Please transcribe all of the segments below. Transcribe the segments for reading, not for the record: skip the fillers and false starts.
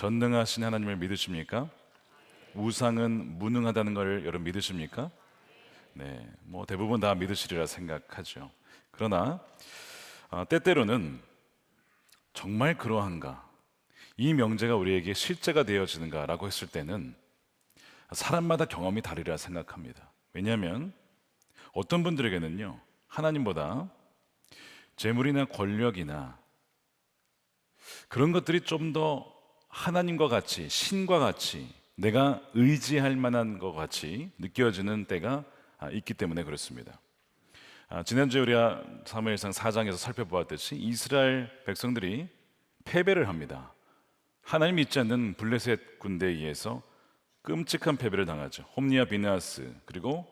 전능하신 하나님을 믿으십니까? 우상은 무능하다는 걸 여러분 믿으십니까? 네, 뭐 대부분 다 믿으시리라 생각하죠. 그러나 때때로는 정말 그러한가? 이 명제가 우리에게 실제가 되어지는가라고 했을 때는 사람마다 경험이 다르리라 생각합니다. 왜냐하면 어떤 분들에게는요, 하나님보다 재물이나 권력이나 그런 것들이 좀 더 하나님과 같이, 신과 같이 내가 의지할 만한 것 같이 느껴지는 때가 있기 때문에 그렇습니다. 지난주에 우리가 사무엘상 4장에서 살펴보았듯이 이스라엘 백성들이 패배를 합니다. 하나님 믿지 않는 블레셋 군대에 의해서 끔찍한 패배를 당하죠. 홈리와 비느하스 그리고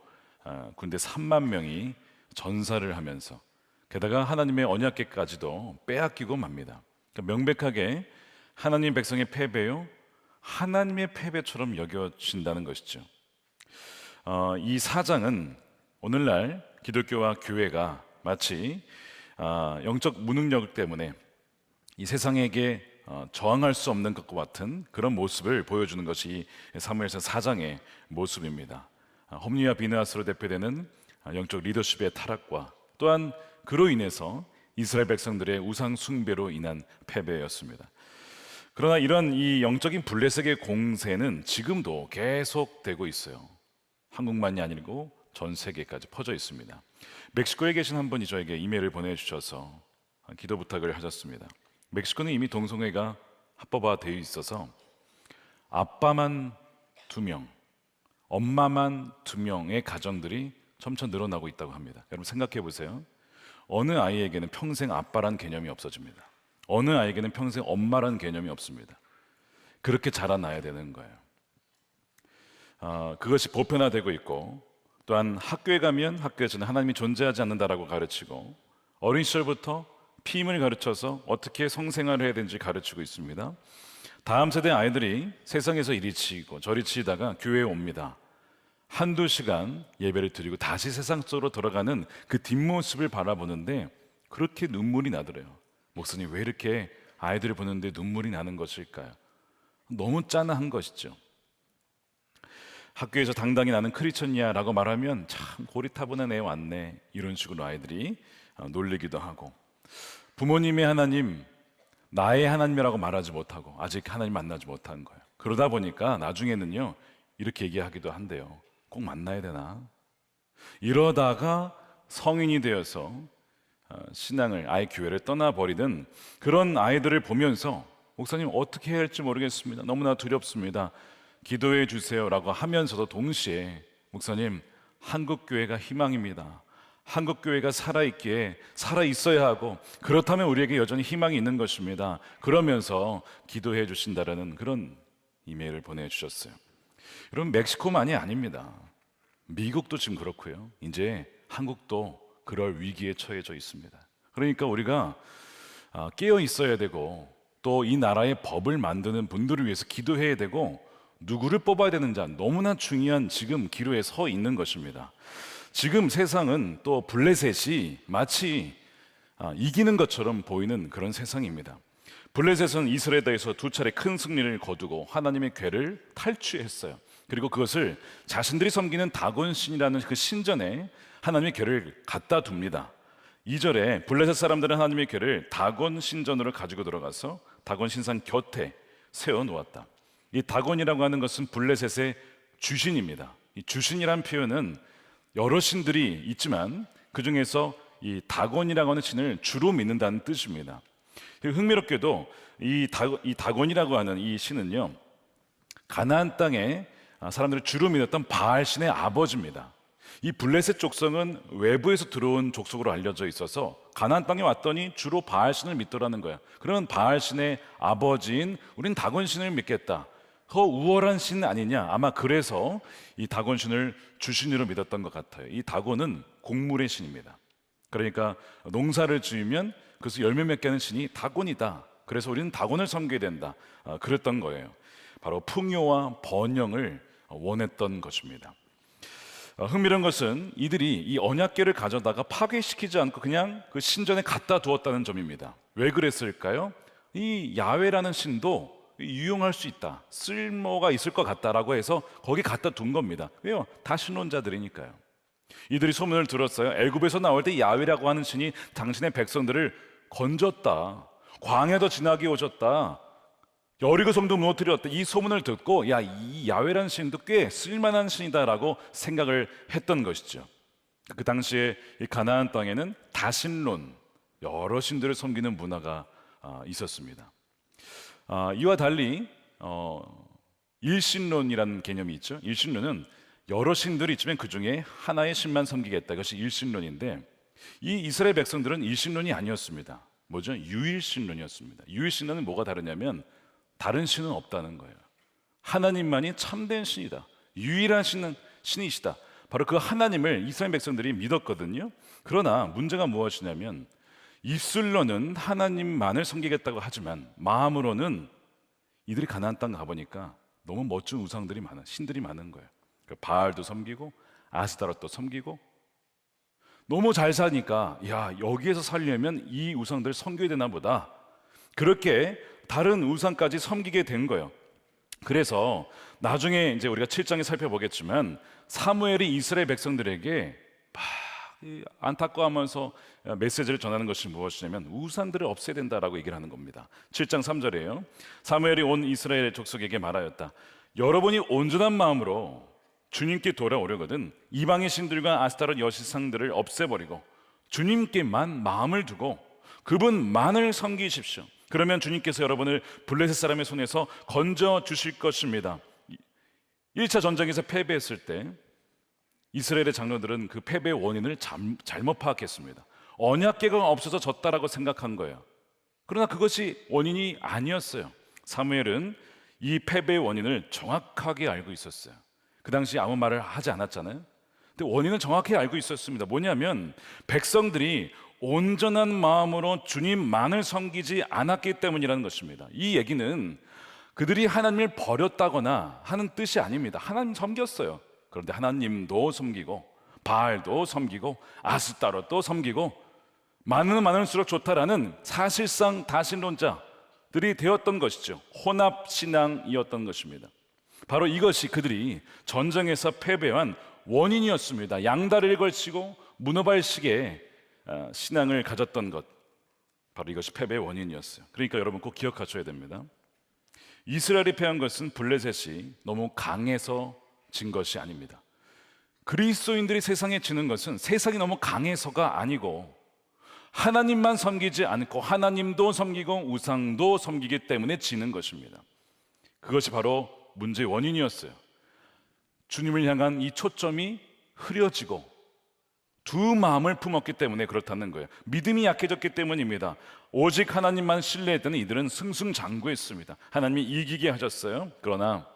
군대 3만 명이 전사를 하면서 게다가 하나님의 언약궤까지도 빼앗기고 맙니다. 그러니까 명백하게 하나님 백성의 패배요, 하나님의 패배처럼 여겨진다는 것이죠. 이 4장은 오늘날 기독교와 교회가 마치 영적 무능력 때문에 이 세상에게 저항할 수 없는 것과 같은 그런 모습을 보여주는 것이 사무엘상 4장의 모습입니다. 홈리와 비느하스로 대표되는 영적 리더십의 타락과 또한 그로 인해서 이스라엘 백성들의 우상 숭배로 인한 패배였습니다. 그러나 이런 이 영적인 블레셋의 공세는 지금도 계속되고 있어요. 한국만이 아니고 전 세계까지 퍼져 있습니다. 멕시코에 계신 한 분이 저에게 이메일을 보내주셔서 기도 부탁을 하셨습니다. 멕시코는 이미 동성애가 합법화되어 있어서 아빠만 2명, 엄마만 2명의 가정들이 점차 늘어나고 있다고 합니다. 여러분 생각해 보세요. 어느 아이에게는 평생 아빠란 개념이 없어집니다. 어느 아이에게는 평생 엄마란 개념이 없습니다. 그렇게 자라나야 되는 거예요. 그것이 보편화되고 있고, 또한 학교에 가면 학교에서는 하나님이 존재하지 않는다라고 가르치고, 어린 시절부터 피임을 가르쳐서 어떻게 성생활을 해야 되는지 가르치고 있습니다. 다음 세대 아이들이 세상에서 이리 치이고 저리 치이다가 교회에 옵니다. 한두 시간 예배를 드리고 다시 세상 속으로 돌아가는 그 뒷모습을 바라보는데 그렇게 눈물이 나더래요. 목사님, 왜 이렇게 아이들을 보는데 눈물이 나는 것일까요? 너무 짠한 것이죠. 학교에서 당당히 나는 크리스천이야라고 말하면 참 고리타분한 애 왔네, 이런 식으로 아이들이 놀리기도 하고, 부모님의 하나님, 나의 하나님이라고 말하지 못하고 아직 하나님 만나지 못한 거예요. 그러다 보니까 나중에는요 이렇게 얘기하기도 한대요. 꼭 만나야 되나? 이러다가 성인이 되어서 신앙을, 아예 교회를 떠나버리는 그런 아이들을 보면서 목사님 어떻게 해야 할지 모르겠습니다. 너무나 두렵습니다. 기도해 주세요라고 하면서도 동시에 목사님, 한국교회가 희망입니다. 한국교회가 살아있기에 살아있어야 하고 그렇다면 우리에게 여전히 희망이 있는 것입니다. 그러면서 기도해 주신다라는 그런 이메일을 보내주셨어요. 여러분, 멕시코만이 아닙니다. 미국도 지금 그렇고요. 이제 한국도 그럴 위기에 처해져 있습니다. 그러니까 우리가 깨어 있어야 되고 또 이 나라의 법을 만드는 분들을 위해서 기도해야 되고 누구를 뽑아야 되는지 너무나 중요한 지금 기로에 서 있는 것입니다. 지금 세상은 또 블레셋이 마치 이기는 것처럼 보이는 그런 세상입니다. 블레셋은 이스라엘에 대해서 2차례 큰 승리를 거두고 하나님의 궤를 탈취했어요. 그리고 그것을 자신들이 섬기는 다곤 신이라는 그 신전에 하나님의 궤를 갖다 둡니다. 2절에 블레셋 사람들은 하나님의 궤를 다곤 신전으로 가지고 들어가서 다곤 신상 곁에 세워놓았다. 이 다곤이라고 하는 것은 블레셋의 주신입니다. 이 주신이란 표현은 여러 신들이 있지만 그 중에서 이 다곤이라고 하는 신을 주로 믿는다는 뜻입니다. 흥미롭게도 이 다곤이라고 하는 이 신은요, 가나안 땅에 사람들이 주로 믿었던 바알 신의 아버지입니다. 이 블레셋 족속은 외부에서 들어온 족속으로 알려져 있어서 가나안 땅에 왔더니 주로 바알 신을 믿더라는 거야. 그러면 바알 신의 아버지인 우린 다곤 신을 믿겠다. 더 우월한 신 아니냐? 아마 그래서 이 다곤 신을 주신으로 믿었던 것 같아요. 이 다곤은 곡물의 신입니다. 그러니까 농사를 지으면 그래서 열매 맺게 하는 신이 다곤이다. 그래서 우리는 다곤을 섬겨야 된다. 그랬던 거예요. 바로 풍요와 번영을 원했던 것입니다. 흥미로운 것은 이들이 이 언약궤를 가져다가 파괴시키지 않고 그냥 그 신전에 갖다 두었다는 점입니다. 왜 그랬을까요? 이 야훼라는 신도 유용할 수 있다, 쓸모가 있을 것 같다라고 해서 거기 갖다 둔 겁니다. 왜요? 다신론자들이니까요. 이들이 소문을 들었어요. 애굽에서 나올 때 야훼라고 하는 신이 당신의 백성들을 건졌다, 광야도 지나게 오셨다, 여리고 성도 무너뜨렸다. 이 소문을 듣고 야, 이 야훼라는 신도 꽤 쓸만한 신이다라고 생각을 했던 것이죠. 그 당시에 이 가나안 땅에는 다신론, 여러 신들을 섬기는 문화가 있었습니다. 이와 달리 일신론이라는 개념이 있죠. 일신론은 여러 신들이 있지만 그 중에 하나의 신만 섬기겠다, 이것이 일신론인데, 이 이스라엘 백성들은 일신론이 아니었습니다. 뭐죠? 유일신론이었습니다. 유일신론은 뭐가 다르냐면 다른 신은 없다는 거예요. 하나님만이 참된 신이다, 유일한 신이시다. 바로 그 하나님을 이스라엘 백성들이 믿었거든요. 그러나 문제가 무엇이냐면 입술로는 하나님만을 섬기겠다고 하지만 마음으로는 이들이 가나안 땅 가보니까 너무 멋진 우상들이 많아, 신들이 많은 거예요. 바알도 섬기고 아스타롯도 섬기고, 너무 잘 사니까 야, 여기에서 살려면 이 우상들을 섬겨야 되나 보다, 그렇게 다른 우상까지 섬기게 된 거예요. 그래서 나중에 이제 우리가 7장에 살펴보겠지만 사무엘이 이스라엘 백성들에게 막 안타까워하면서 메시지를 전하는 것이 무엇이냐면 우상들을 없애야 된다라고 얘기를 하는 겁니다. 7장 3절이에요. 사무엘이 온 이스라엘 족속에게 말하였다. 여러분이 온전한 마음으로 주님께 돌아오려거든 이방의 신들과 아스타롯 여신상들을 없애버리고 주님께만 마음을 두고 그분만을 섬기십시오. 그러면 주님께서 여러분을 블레셋 사람의 손에서 건져 주실 것입니다. 1차 전쟁에서 패배했을 때 이스라엘의 장로들은 그 패배의 원인을 잘못 파악했습니다. 언약궤가 없어서 졌다라고 생각한 거예요. 그러나 그것이 원인이 아니었어요. 사무엘은 이 패배의 원인을 정확하게 알고 있었어요. 그 당시 아무 말을 하지 않았잖아요. 근데 원인은 정확히 알고 있었습니다. 뭐냐면 백성들이 온전한 마음으로 주님만을 섬기지 않았기 때문이라는 것입니다. 이 얘기는 그들이 하나님을 버렸다거나 하는 뜻이 아닙니다. 하나님 섬겼어요. 그런데 하나님도 섬기고 바알도 섬기고 아스타롯도 섬기고 많으면 많을수록 좋다라는 사실상 다신론자들이 되었던 것이죠. 혼합신앙이었던 것입니다. 바로 이것이 그들이 전쟁에서 패배한 원인이었습니다. 양다리를 걸치고 문어발식의 신앙을 가졌던 것, 바로 이것이 패배의 원인이었어요. 그러니까 여러분 꼭 기억하셔야 됩니다. 이스라엘이 패한 것은 블레셋이 너무 강해서 진 것이 아닙니다. 그리스도인들이 세상에 지는 것은 세상이 너무 강해서가 아니고 하나님만 섬기지 않고 하나님도 섬기고 우상도 섬기기 때문에 지는 것입니다. 그것이 바로 문제의 원인이었어요. 주님을 향한 이 초점이 흐려지고 두 마음을 품었기 때문에 그렇다는 거예요. 믿음이 약해졌기 때문입니다. 오직 하나님만 신뢰했던 이들은 승승장구했습니다. 하나님이 이기게 하셨어요. 그러나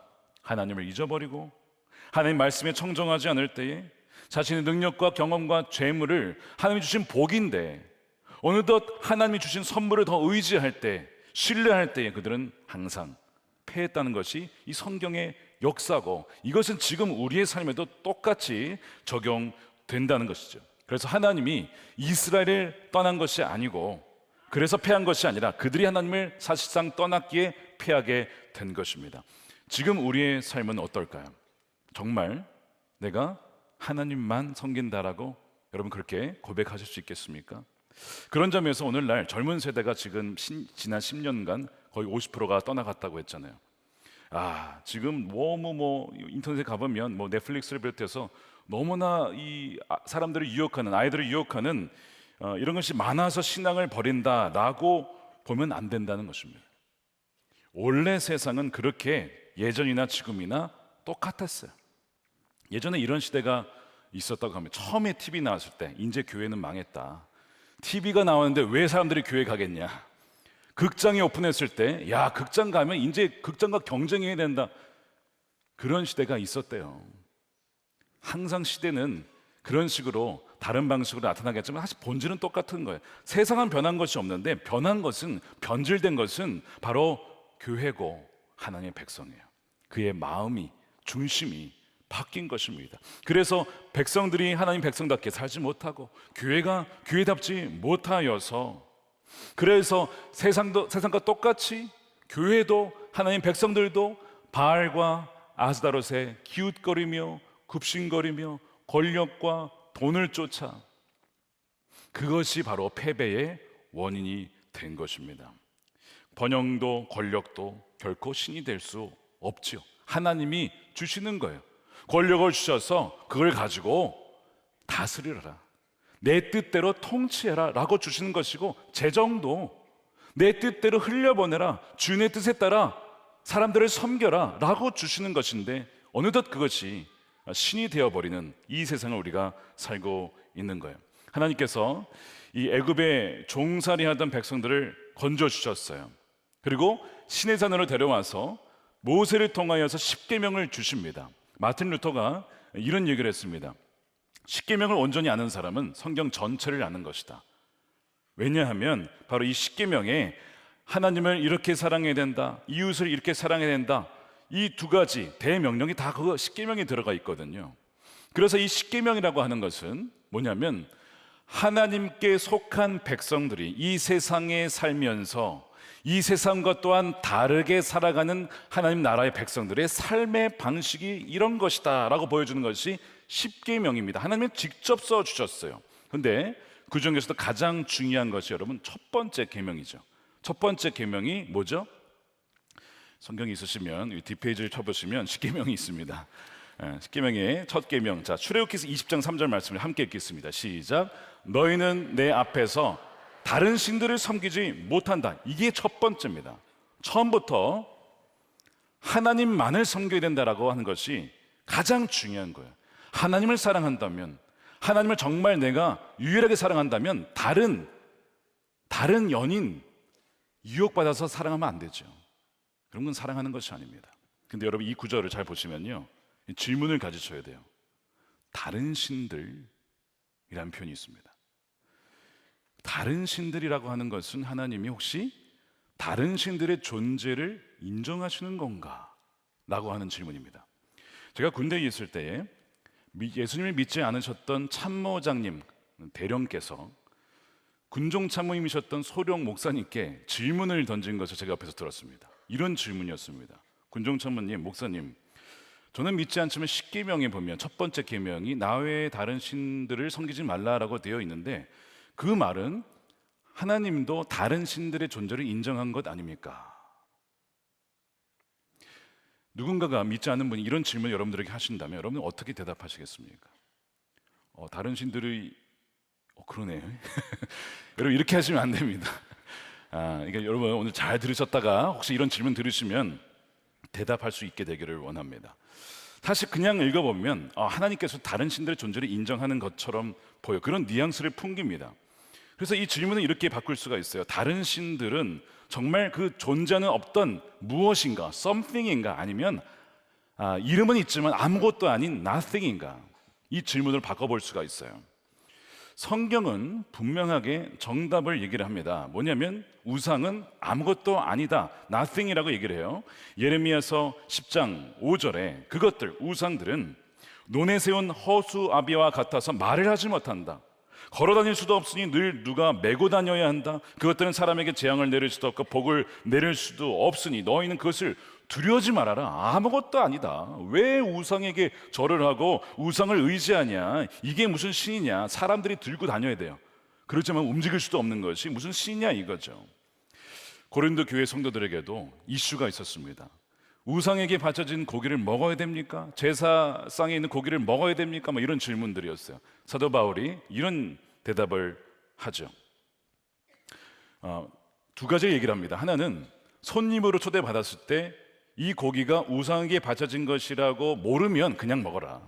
하나님을 잊어버리고 하나님 말씀에 청정하지 않을 때에 자신의 능력과 경험과 재물을 하나님이 주신 복인데 어느덧 하나님이 주신 선물을 더 의지할 때, 신뢰할 때에 그들은 항상 패했다는 것이 이 성경의 역사고, 이것은 지금 우리의 삶에도 똑같이 적용된다는 것이죠. 그래서 하나님이 이스라엘을 떠난 것이 아니고, 그래서 패한 것이 아니라 그들이 하나님을 사실상 떠났기에 패하게 된 것입니다. 지금 우리의 삶은 어떨까요? 정말 내가 하나님만 섬긴다라고 여러분 그렇게 고백하실 수 있겠습니까? 그런 점에서 오늘날 젊은 세대가 지금 지난 10년간 거의 50%가 떠나갔다고 했잖아요. 지금 인터넷에 가보면 넷플릭스를 비롯해서 너무나 이 사람들을 유혹하는, 아이들을 유혹하는 이런 것이 많아서 신앙을 버린다라고 보면 안 된다는 것입니다. 원래 세상은 그렇게 예전이나 지금이나 똑같았어요. 예전에 이런 시대가 있었다고 하면, 처음에 TV 나왔을 때 이제 교회는 망했다, TV가 나왔는데 왜 사람들이 교회 가겠냐, 극장이 오픈했을 때 극장 가면 이제 극장과 경쟁해야 된다, 그런 시대가 있었대요. 항상 시대는 그런 식으로 다른 방식으로 나타나겠지만 사실 본질은 똑같은 거예요. 세상은 변한 것이 없는데 변질된 것은 바로 교회고 하나님의 백성이에요. 그의 마음이, 중심이 바뀐 것입니다. 그래서 백성들이 하나님 백성답게 살지 못하고 교회가 교회답지 못하여서, 그래서 세상과 똑같이 교회도 하나님 백성들도 바알과 아스다롯에 기웃거리며 굽신거리며 권력과 돈을 쫓아 그것이 바로 패배의 원인이 된 것입니다. 번영도 권력도 결코 신이 될 수 없지요. 하나님이 주시는 거예요. 권력을 주셔서 그걸 가지고 다스리라, 내 뜻대로 통치해라 라고 주시는 것이고, 재정도 내 뜻대로 흘려보내라, 주인의 뜻에 따라 사람들을 섬겨라 라고 주시는 것인데, 어느덧 그것이 신이 되어버리는 이 세상을 우리가 살고 있는 거예요. 하나님께서 이 애굽에 종살이하던 백성들을 건져주셨어요. 그리고 시내산으로 데려와서 모세를 통하여서 십계명을 주십니다. 마틴 루터가 이런 얘기를 했습니다. 십계명을 온전히 아는 사람은 성경 전체를 아는 것이다. 왜냐하면 바로 이 십계명에 하나님을 이렇게 사랑해야 된다, 이웃을 이렇게 사랑해야 된다, 이 두 가지 대명령이 다 그 십계명에 들어가 있거든요. 그래서 이 십계명이라고 하는 것은 뭐냐면, 하나님께 속한 백성들이 이 세상에 살면서 이 세상과 또한 다르게 살아가는 하나님 나라의 백성들의 삶의 방식이 이런 것이다 라고 보여주는 것이 십계명입니다. 하나님은 직접 써주셨어요. 그런데 그 중에서도 가장 중요한 것이 여러분 첫 번째 계명이죠. 첫 번째 계명이 뭐죠? 성경이 있으시면 뒷페이지를 쳐보시면 십계명이 있습니다. 십계명의 첫 계명, 자, 출애굽기 20장 3절 말씀을 함께 읽겠습니다. 시작. 너희는 내 앞에서 다른 신들을 섬기지 못한다. 이게 첫 번째입니다. 처음부터 하나님만을 섬겨야 된다라고 하는 것이 가장 중요한 거예요. 하나님을 사랑한다면, 하나님을 정말 내가 유일하게 사랑한다면 다른 연인 유혹받아서 사랑하면 안 되죠. 그런 건 사랑하는 것이 아닙니다. 근데 여러분 이 구절을 잘 보시면요, 질문을 가지셔야 돼요. 다른 신들이라는 표현이 있습니다. 다른 신들이라고 하는 것은 하나님이 혹시 다른 신들의 존재를 인정하시는 건가? 라고 하는 질문입니다. 제가 군대에 있을 때에 예수님을 믿지 않으셨던 참모장님 대령께서 군종 참모님이셨던 소령 목사님께 질문을 던진 것을 제가 옆에서 들었습니다. 이런 질문이었습니다. 군종 참모님, 목사님, 저는 믿지 않지만 십계명에 보면 첫 번째 계명이 나 외에 다른 신들을 섬기지 말라라고 되어 있는데, 그 말은 하나님도 다른 신들의 존재를 인정한 것 아닙니까? 누군가가 믿지 않는 분이 이런 질문을 여러분들에게 하신다면 여러분은 어떻게 대답하시겠습니까? 다른 신들의 그러네. 여러분 이렇게 하시면 안 됩니다. 그러니까 여러분 오늘 잘 들으셨다가 혹시 이런 질문 들으시면 대답할 수 있게 되기를 원합니다. 사실 그냥 읽어보면 하나님께서 다른 신들의 존재를 인정하는 것처럼 보여. 그런 뉘앙스를 풍깁니다. 그래서 이 질문을 이렇게 바꿀 수가 있어요. 다른 신들은 정말 그 존재는 없던 무엇인가, something인가, 아니면 이름은 있지만 아무것도 아닌 nothing인가, 이 질문을 바꿔볼 수가 있어요. 성경은 분명하게 정답을 얘기를 합니다. 뭐냐면 우상은 아무것도 아니다, nothing이라고 얘기를 해요. 예레미야서 10장 5절에 그것들, 우상들은 논에 세운 허수아비와 같아서 말을 하지 못한다. 걸어다닐 수도 없으니 늘 누가 메고 다녀야 한다. 그것들은 사람에게 재앙을 내릴 수도 없고 복을 내릴 수도 없으니 너희는 그것을 두려워하지 말아라. 아무것도 아니다. 왜 우상에게 절을 하고 우상을 의지하냐? 이게 무슨 신이냐? 사람들이 들고 다녀야 돼요. 그렇지만 움직일 수도 없는 것이 무슨 신이냐 이거죠. 고린도 교회 성도들에게도 이슈가 있었습니다. 우상에게 바쳐진 고기를 먹어야 됩니까? 제사상에 있는 고기를 먹어야 됩니까? 이런 질문들이었어요. 사도 바울이 이런 대답을 하죠. 두 가지 얘기를 합니다. 하나는 손님으로 초대받았을 때 이 고기가 우상에게 바쳐진 것이라고 모르면 그냥 먹어라.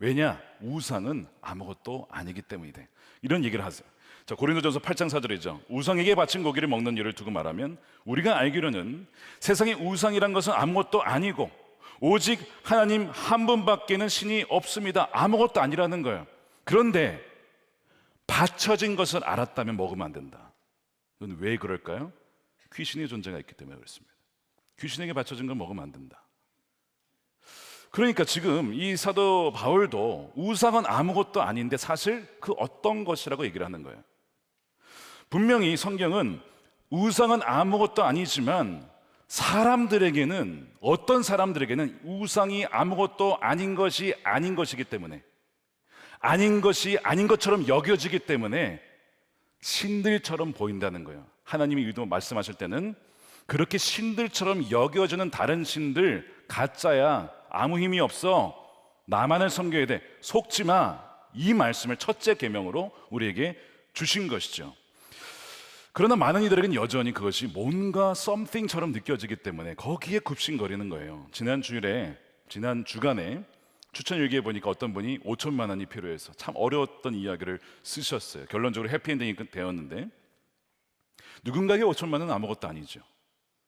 왜냐? 우상은 아무것도 아니기 때문이다. 이런 얘기를 하세요. 자, 고린도전서 8장 4절이죠. 우상에게 바친 고기를 먹는 일을 두고 말하면 우리가 알기로는 세상의 우상이란 것은 아무것도 아니고 오직 하나님 한 분밖에는 신이 없습니다. 아무것도 아니라는 거예요. 그런데 바쳐진 것을 알았다면 먹으면 안 된다. 이건 왜 그럴까요? 귀신의 존재가 있기 때문에 그렇습니다. 귀신에게 바쳐진 걸 먹으면 안 된다. 그러니까 지금 이 사도 바울도 우상은 아무것도 아닌데 사실 그 어떤 것이라고 얘기를 하는 거예요. 분명히 성경은 우상은 아무것도 아니지만 사람들에게는, 어떤 사람들에게는 우상이 아무것도 아닌 것이 아닌 것이기 때문에, 아닌 것이 아닌 것처럼 여겨지기 때문에 신들처럼 보인다는 거예요. 하나님이 유도 말씀하실 때는 그렇게 신들처럼 여겨지는 다른 신들 가짜야, 아무 힘이 없어, 나만을 섬겨야 돼, 속지 마, 이 말씀을 첫째 계명으로 우리에게 주신 것이죠. 그러나 많은 이들에게는 여전히 그것이 뭔가 something처럼 느껴지기 때문에 거기에 굽신거리는 거예요. 지난 주간에 추천 일기에 보니까 어떤 분이 5천만 원이 필요해서 참 어려웠던 이야기를 쓰셨어요. 결론적으로 해피엔딩이 되었는데, 누군가에게 5천만 원은 아무것도 아니죠.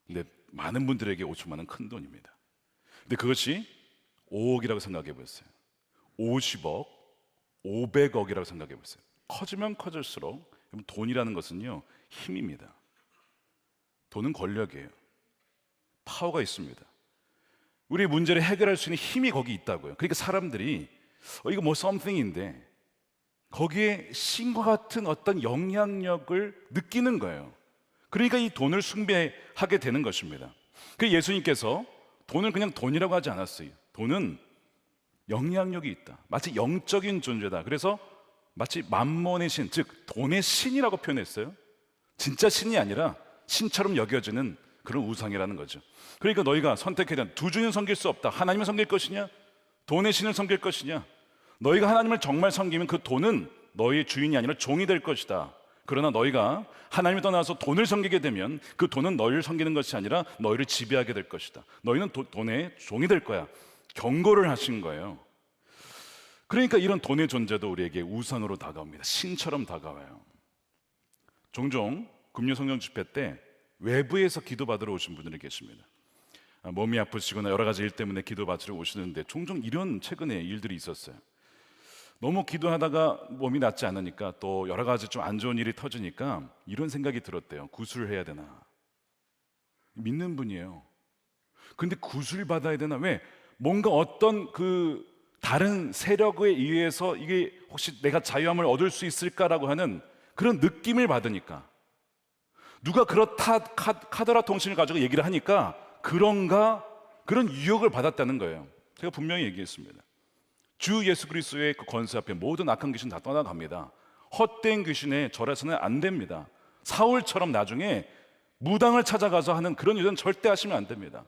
근데 많은 분들에게 5천만 원은 큰 돈입니다. 근데 그것이 5억이라고 생각해 보세요. 50억, 500억이라고 생각해 보세요. 커지면 커질수록 돈이라는 것은요, 힘입니다. 돈은 권력이에요. 파워가 있습니다. 우리 문제를 해결할 수 있는 힘이 거기 있다고요. 그러니까 사람들이 이거 뭐 something인데 거기에 신과 같은 어떤 영향력을 느끼는 거예요. 그러니까 이 돈을 숭배하게 되는 것입니다. 그래서 예수님께서 돈을 그냥 돈이라고 하지 않았어요. 돈은 영향력이 있다. 마치 영적인 존재다. 그래서 마치 만몬의 신, 즉 돈의 신이라고 표현했어요. 진짜 신이 아니라 신처럼 여겨지는 그런 우상이라는 거죠. 그러니까 너희가 선택해야 되는, 두 주는 섬길 수 없다. 하나님을 섬길 것이냐, 돈의 신을 섬길 것이냐. 너희가 하나님을 정말 섬기면 그 돈은 너희의 주인이 아니라 종이 될 것이다. 그러나 너희가 하나님을 떠나서 돈을 섬기게 되면 그 돈은 너희를 섬기는 것이 아니라 너희를 지배하게 될 것이다. 너희는 돈의 종이 될 거야. 경고를 하신 거예요. 그러니까 이런 돈의 존재도 우리에게 우상으로 다가옵니다. 신처럼 다가와요. 종종 금요 성령 집회 때 외부에서 기도받으러 오신 분들이 계십니다. 몸이 아프시거나 여러 가지 일 때문에 기도받으러 오시는데 종종 이런 최근에 일들이 있었어요. 너무 기도하다가 몸이 낫지 않으니까 또 여러 가지 좀 안 좋은 일이 터지니까 이런 생각이 들었대요. 구술해야 되나? 믿는 분이에요. 근데 구술 받아야 되나? 왜? 뭔가 어떤 그 다른 세력에 의해서 이게 혹시 내가 자유함을 얻을 수 있을까라고 하는 그런 느낌을 받으니까, 누가 그렇다 카더라 통신을 가지고 얘기를 하니까 그런가, 그런 유혹을 받았다는 거예요. 제가 분명히 얘기했습니다. 주 예수 그리스도의 그 권세 앞에 모든 악한 귀신 다 떠나갑니다. 헛된 귀신에 절해서는 안 됩니다. 사울처럼 나중에 무당을 찾아가서 하는 그런 일은 절대 하시면 안 됩니다.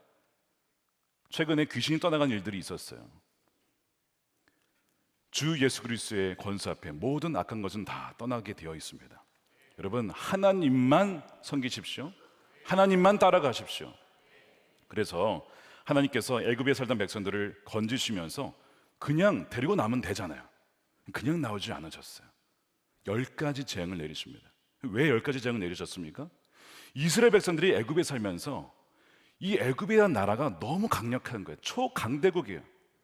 최근에 귀신이 떠나간 일들이 있었어요. 주 예수 그리스도의 권세 앞에 모든 악한 것은 다 떠나게 되어 있습니다. 여러분, 하나님만 섬기십시오. 하나님만 따라가십시오. 그래서 하나님께서 애굽에 살던 백성들을 건지시면서 그냥 데리고 나면 되잖아요. 그냥 나오지 않으셨어요. 10가지 재앙을 내리십니다. 왜 10가지 재앙을 내리셨습니까? 이스라엘 백성들이 애굽에 살면서 이 애굽이라는 나라가 너무 강력한 거예요. 초강대국이에요.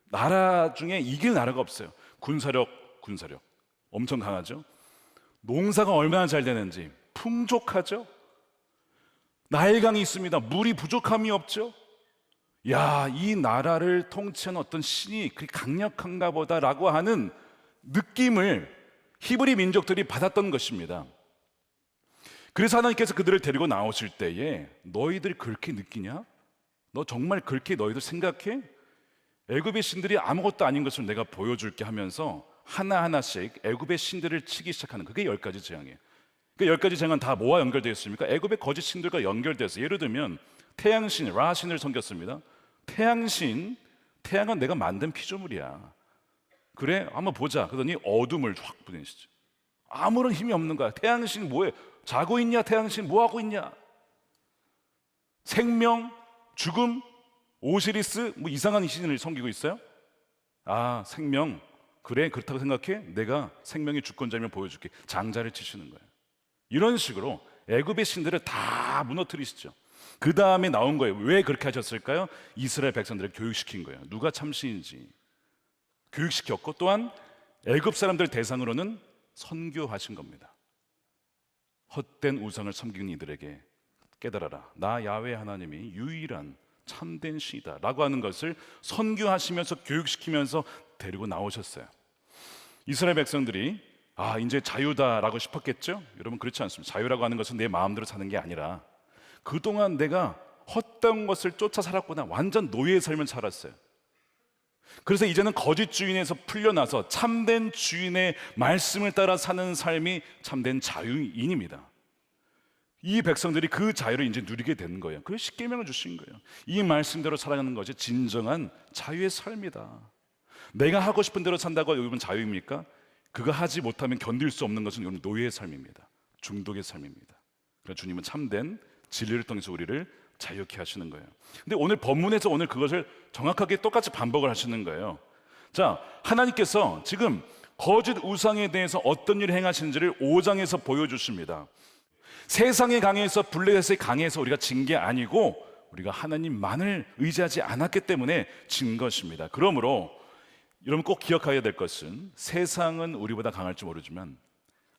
나라 중에 이길 나라가 없어요. 군사력 엄청 강하죠. 농사가 얼마나 잘 되는지 풍족하죠. 나일강이 있습니다. 물이 부족함이 없죠. 야, 이 나라를 통치하는 어떤 신이 그렇게 강력한가 보다라고 하는 느낌을 히브리 민족들이 받았던 것입니다. 그래서 하나님께서 그들을 데리고 나오실 때에 너희들 그렇게 느끼냐? 너 정말 그렇게 너희들 생각해? 애굽의 신들이 아무것도 아닌 것을 내가 보여줄게 하면서 하나하나씩 애굽의 신들을 치기 시작하는, 그게 10가지 재앙이에요. 그 10가지 재앙은 다 뭐와 연결되어 있습니까? 애굽의 거짓 신들과 연결돼서, 예를 들면 태양신, 라신을 섬겼습니다. 태양은 내가 만든 피조물이야. 그래? 한번 보자. 그러더니 어둠을 확 보내시죠. 아무런 힘이 없는 거야. 태양신 뭐해? 자고 있냐? 태양신 뭐하고 있냐? 생명, 죽음, 오시리스, 뭐 이상한 신을 섬기고 있어요? 아, 생명. 그래, 그렇다고 생각해? 내가 생명의 주권자면 보여줄게. 장자를 치시는 거예요. 이런 식으로 애굽의 신들을 다 무너뜨리시죠. 그 다음에 나온 거예요. 왜 그렇게 하셨을까요? 이스라엘 백성들을 교육시킨 거예요. 누가 참신인지 교육시켰고, 또한 애굽 사람들 대상으로는 선교하신 겁니다. 헛된 우상을 섬기는 이들에게 깨달아라. 나 야훼 하나님이 유일한 참된 신이다 라고 하는 것을 선교하시면서 교육시키면서 데리고 나오셨어요. 이스라엘 백성들이 이제 자유다라고 싶었겠죠? 여러분, 그렇지 않습니다. 자유라고 하는 것은 내 마음대로 사는 게 아니라 그동안 내가 헛된 것을 쫓아 살았구나. 완전 노예의 삶을 살았어요. 그래서 이제는 거짓 주인에서 풀려나서 참된 주인의 말씀을 따라 사는 삶이 참된 자유인입니다. 이 백성들이 그 자유를 이제 누리게 되는 거예요. 그 십계명을 주신 거예요. 이 말씀대로 살아가는 것이 진정한 자유의 삶이다. 내가 하고 싶은 대로 산다고 여러분 자유입니까? 그거 하지 못하면 견딜 수 없는 것은 여러분 노예의 삶입니다. 중독의 삶입니다. 그래서 주님은 참된 진리를 통해서 우리를 자유케 하시는 거예요. 근데 오늘 본문에서 오늘 그것을 정확하게 똑같이 반복을 하시는 거예요. 자, 하나님께서 지금 거짓 우상에 대해서 어떤 일을 행하시는지를 5장에서 보여주십니다. 세상의 강에서 블레셋의 강에서 우리가 진 게 아니고 우리가 하나님만을 의지하지 않았기 때문에 진 것입니다. 그러므로 여러분 꼭 기억해야 될 것은 세상은 우리보다 강할지 모르지만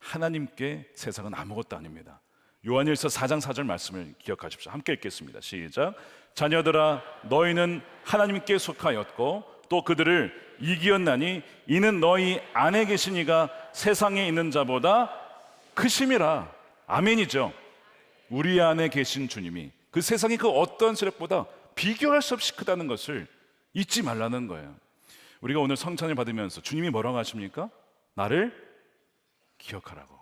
하나님께 세상은 아무것도 아닙니다. 요한일서 4장 4절 말씀을 기억하십시오. 함께 읽겠습니다. 시작. 자녀들아 너희는 하나님께 속하였고 또 그들을 이기었나니 이는 너희 안에 계신 이가 세상에 있는 자보다 크심이라. 아멘이죠. 우리 안에 계신 주님이 그 세상의 그 어떤 세력보다 비교할 수 없이 크다는 것을 잊지 말라는 거예요. 우리가 오늘 성찬을 받으면서 주님이 뭐라고 하십니까? 나를 기억하라고.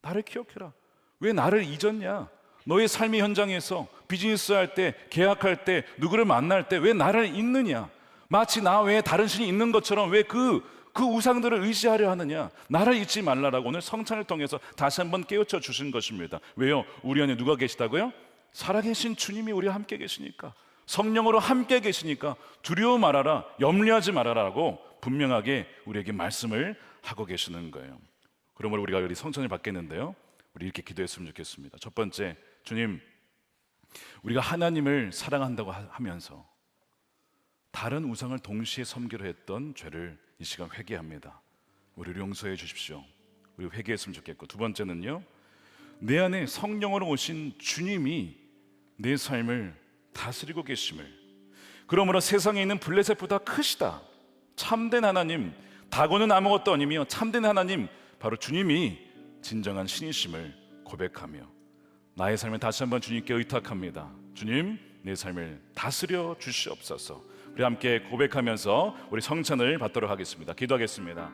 나를 기억해라. 왜 나를 잊었냐? 너의 삶의 현장에서 비즈니스 할 때, 계약할 때, 누구를 만날 때 왜 나를 잊느냐? 마치 나 외에 다른 신이 있는 것처럼 왜 그 우상들을 의지하려 하느냐? 나를 잊지 말라라고 오늘 성찬을 통해서 다시 한번 깨우쳐 주신 것입니다. 왜요? 우리 안에 누가 계시다고요? 살아계신 주님이 우리와 함께 계시니까, 성령으로 함께 계시니까 두려워 말아라, 염려하지 말아라라고 분명하게 우리에게 말씀을 하고 계시는 거예요. 그러므로 우리가 여기 성찬을 받겠는데요, 우리 이렇게 기도했으면 좋겠습니다. 첫 번째, 주님, 우리가 하나님을 사랑한다고 하면서 다른 우상을 동시에 섬기려 했던 죄를 이 시간 회개합니다. 우리를 용서해 주십시오. 우리 회개했으면 좋겠고, 두 번째는요, 내 안에 성령으로 오신 주님이 내 삶을 다스리고 계심을, 그러므로 세상에 있는 블레셋보다 크시다, 참된 하나님, 다고는 아무것도 아니며 참된 하나님, 바로 주님이 진정한 신이심을 고백하며 나의 삶을 다시 한번 주님께 의탁합니다. 주님, 내 삶을 다스려 주시옵소서. 우리 함께 고백하면서 우리 성찬을 받도록 하겠습니다. 기도하겠습니다.